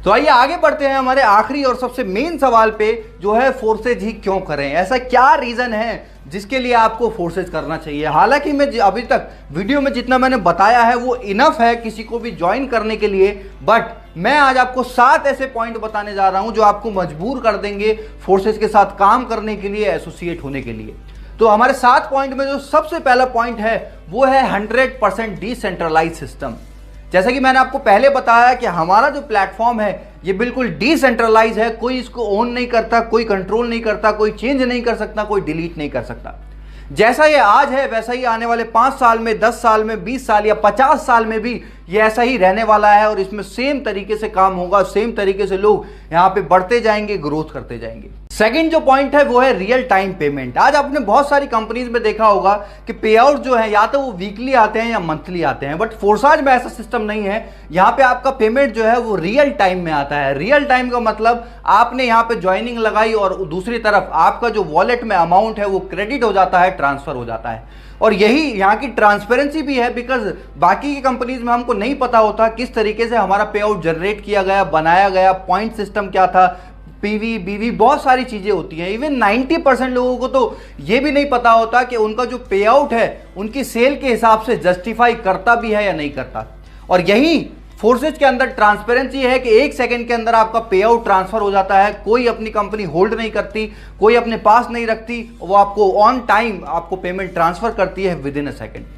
तो आइए आगे बढ़ते हैं हमारे आखिरी और सबसे मेन सवाल पे, जो है फोर्सेज ही क्यों करें। ऐसा क्या रीजन है जिसके लिए आपको फोर्सेज करना चाहिए। हालांकि मैं अभी तक वीडियो में जितना मैंने बताया है वो इनफ है किसी को भी ज्वाइन करने के लिए, बट मैं आज आपको 7 ऐसे पॉइंट बताने जा रहा हूं जो आपको मजबूर कर देंगे फोर्सेज के साथ काम करने के लिए, एसोसिएट होने के लिए। तो हमारे 7 पॉइंट में जो सबसे पहला पॉइंट है वो है 100% डिसेंट्रलाइज सिस्टम। जैसा कि मैंने आपको पहले बताया कि हमारा जो प्लेटफॉर्म है ये बिल्कुल डिसेंट्रलाइज है, कोई इसको ओन नहीं करता, कोई कंट्रोल नहीं करता, कोई चेंज नहीं कर सकता, कोई डिलीट नहीं कर सकता। जैसा ये आज है वैसा ही आने वाले 5 साल में, 10 साल में, 20 साल या 50 साल में भी ये ऐसा ही रहने वाला है और इसमें सेम तरीके से काम होगा, सेम तरीके से लोग यहाँ पे बढ़ते जाएंगे, ग्रोथ करते जाएंगे। सेकंड जो पॉइंट है वो है रियल टाइम पेमेंट। आज आपने बहुत सारी कंपनीज में देखा होगा कि पे आउट जो है या तो वो वीकली आते हैं या मंथली आते हैं, बट फोर्साज में ऐसा सिस्टम नहीं है। यहाँ पे आपका पेमेंट जो है वो रियल टाइम में आता है। रियल टाइम का मतलब आपने यहाँ पे ज्वाइनिंग लगाई और दूसरी तरफ आपका जो वॉलेट में अमाउंट है वो क्रेडिट हो जाता है, ट्रांसफर हो जाता है। और यही यहाँ की ट्रांसपेरेंसी भी है, बिकॉज बाकी की कंपनीज में हमको नहीं पता होता किस तरीके से हमारा पे आउट जनरेट किया गया, बनाया गया, पॉइंट सिस्टम क्या था, पीवी बीवी बहुत सारी चीजें होती हैं। इवन 90% लोगों को तो ये भी नहीं पता होता कि उनका जो पे आउट है उनकी सेल के हिसाब से जस्टिफाई करता भी है या नहीं करता। और यही फोर्सेज के अंदर ट्रांसपेरेंसी है कि 1 सेकंड के अंदर आपका पे आउट ट्रांसफर हो जाता है। कोई अपनी कंपनी होल्ड नहीं करती, कोई अपने पास नहीं रखती, वो आपको ऑन टाइम आपको पेमेंट ट्रांसफर करती है with in a second.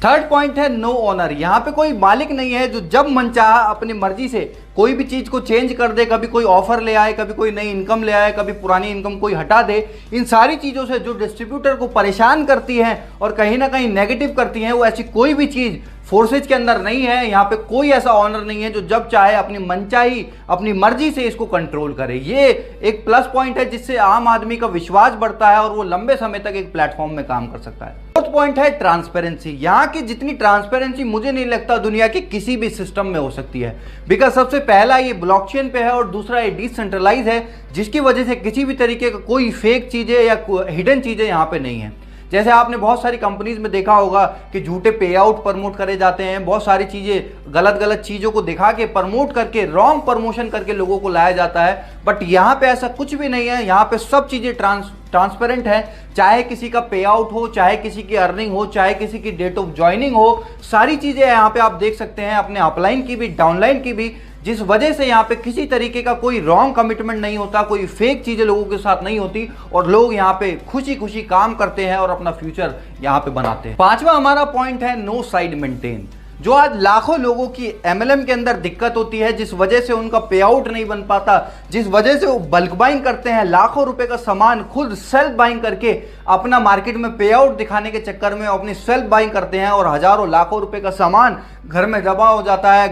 Third point है नो ओनर। यहां पे कोई मालिक नहीं है जो जब मन चाहा अपनी मर्जी से कोई भी चीज को चेंज कर दे, कभी कोई ऑफर ले आए, कभी कोई नई इनकम ले आए, कभी पुरानी इनकम कोई हटा दे। इन सारी चीजों से जो डिस्ट्रीब्यूटर को परेशान करती है और कहीं ना कहीं नेगेटिव करती है, वो ऐसी कोई भी चीज फोर्सेज के अंदर नहीं है। यहाँ पे कोई ऐसा ऑनर नहीं है जो जब चाहे अपनी मनचाही अपनी मर्जी से इसको कंट्रोल करे। ये एक प्लस पॉइंट है जिससे आम आदमी का विश्वास बढ़ता है और वो लंबे समय तक एक प्लेटफॉर्म में काम कर सकता है। फोर्थ पॉइंट है ट्रांसपेरेंसी। यहाँ की जितनी ट्रांसपेरेंसी मुझे नहीं लगता दुनिया के किसी भी सिस्टम में हो सकती है, बिकॉज सबसे पहला ये ब्लॉकचेन पे है और दूसरा ये डिसेंट्रलाइज है, जिसकी वजह से किसी भी तरीके का कोई फेक चीजें या हिडन चीजें यहाँ पे नहीं है। जैसे आपने बहुत सारी कंपनीज में देखा होगा कि झूठे पे आउट प्रमोट करे जाते हैं, बहुत सारी चीज़ें गलत चीज़ों को दिखा के प्रमोट करके रॉन्ग प्रमोशन करके लोगों को लाया जाता है। बट यहाँ पे ऐसा कुछ भी नहीं है। यहाँ पे सब चीज़ें ट्रांसपेरेंट है। चाहे किसी का पे आउट हो, चाहे किसी की अर्निंग हो, चाहे किसी की डेट ऑफ ज्वाइनिंग हो, सारी चीज़ें यहाँ पे आप देख सकते हैं, अपने अपलाइन की भी डाउनलाइन की भी, जिस वजह से यहाँ पे किसी तरीके का कोई रॉन्ग कमिटमेंट नहीं होता, कोई फेक चीजें लोगों के साथ नहीं होती और लोग यहाँ पे खुशी खुशी काम करते हैं और अपना फ्यूचर यहाँ पे बनाते हैं। 5वां हमारा पॉइंट है नो साइड मेंटेन। जो आज लाखों लोगों की एमएलएम के अंदर दिक्कत होती है, जिस वजह से उनका पे आउट नहीं बन पाता, जिस वजह से वो बल्क बाइंग करते हैं, लाखों रुपए का सामान खुद सेल्फ बाइंग करके अपना मार्केट में पे आउट दिखाने के चक्कर में अपनी सेल्फ बाइंग करते हैं और हजारों लाखों रुपए का सामान घर में जमा हो जाता है।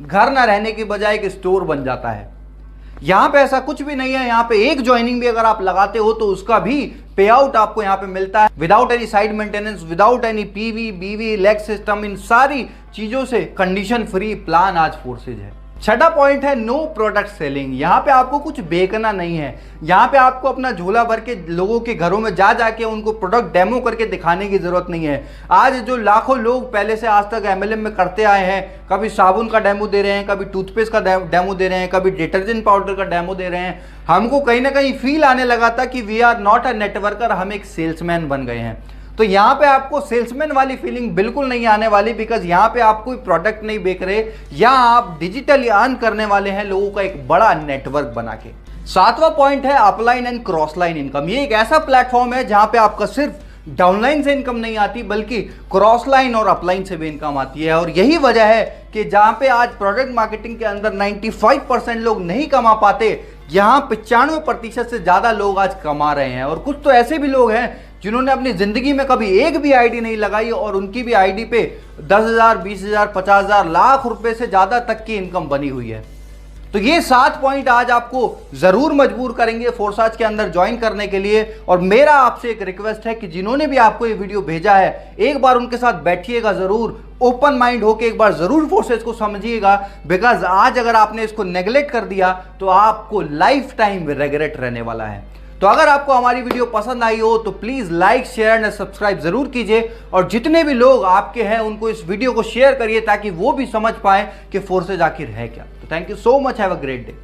घर ना रहने की बजाय एक स्टोर बन जाता है। यहाँ पे ऐसा कुछ भी नहीं है। यहाँ पे एक ज्वाइनिंग भी अगर आप लगाते हो तो उसका भी पे आउट आपको यहाँ पे मिलता है without any side maintenance, without any PV बीवी लेग सिस्टम। इन सारी चीजों से कंडीशन फ्री प्लान आज फोर्सेज है। 6वां पॉइंट है नो प्रोडक्ट सेलिंग। यहाँ पे आपको कुछ बेचना नहीं है। यहाँ पे आपको अपना झोला भर के लोगों के घरों में जाके उनको प्रोडक्ट डेमो करके दिखाने की जरूरत नहीं है। आज जो लाखों लोग पहले से आज तक एमएलएम में करते आए हैं, कभी साबुन का डेमो दे रहे हैं, कभी टूथपेस्ट का डेमो दे रहे हैं, कभी डिटर्जेंट पाउडर का डेमो दे रहे हैं, हमको कहीं ना कहीं फील आने लगा था कि we are not a networker, हम एक सेल्समैन बन गए हैं। तो यहाँ पे आपको सेल्समैन वाली फीलिंग बिल्कुल नहीं आने वाली, बिकॉज यहाँ पे आप कोई प्रोडक्ट नहीं बेच रहे, या आप डिजिटली अर्न करने वाले हैं लोगों का एक बड़ा नेटवर्क बना के। 7वां पॉइंट है upline and cross line income. ये एक ऐसा प्लेटफॉर्म है जहां पे आपका सिर्फ डाउनलाइन से इनकम नहीं आती, बल्कि क्रॉस लाइन और अपलाइन से भी इनकम आती है। और यही वजह है कि जहां पे आज प्रोडक्ट मार्केटिंग के अंदर 95% लोग नहीं कमा पाते, यहाँ 95% से ज्यादा लोग आज कमा रहे हैं। और कुछ तो ऐसे भी लोग हैं जिन्होंने अपनी जिंदगी में कभी एक भी आईडी नहीं लगाई और उनकी भी आईडी पे 10,000, 20,000, 50,000, लाख रुपए से ज्यादा तक की इनकम बनी हुई है। तो ये 7 पॉइंट आज आपको जरूर मजबूर करेंगे फोर्साज के अंदर ज्वाइन करने के लिए। और मेरा आपसे एक रिक्वेस्ट है कि जिन्होंने भी आपको ये वीडियो भेजा है, एक बार उनके साथ बैठिएगा जरूर, ओपन माइंड होके एक बार जरूर फोर्सेज को समझिएगा। बिकॉज आज अगर आपने इसको नेग्लेक्ट कर दिया तो आपको लाइफ टाइम रिग्रेट रहने वाला है। तो अगर आपको हमारी वीडियो पसंद आई हो तो please like share and subscribe जरूर कीजिए, और जितने भी लोग आपके हैं उनको इस वीडियो को शेयर करिए ताकि वो भी समझ पाए कि फोर्सेज आखिर है क्या। तो thank you so much, have a great day.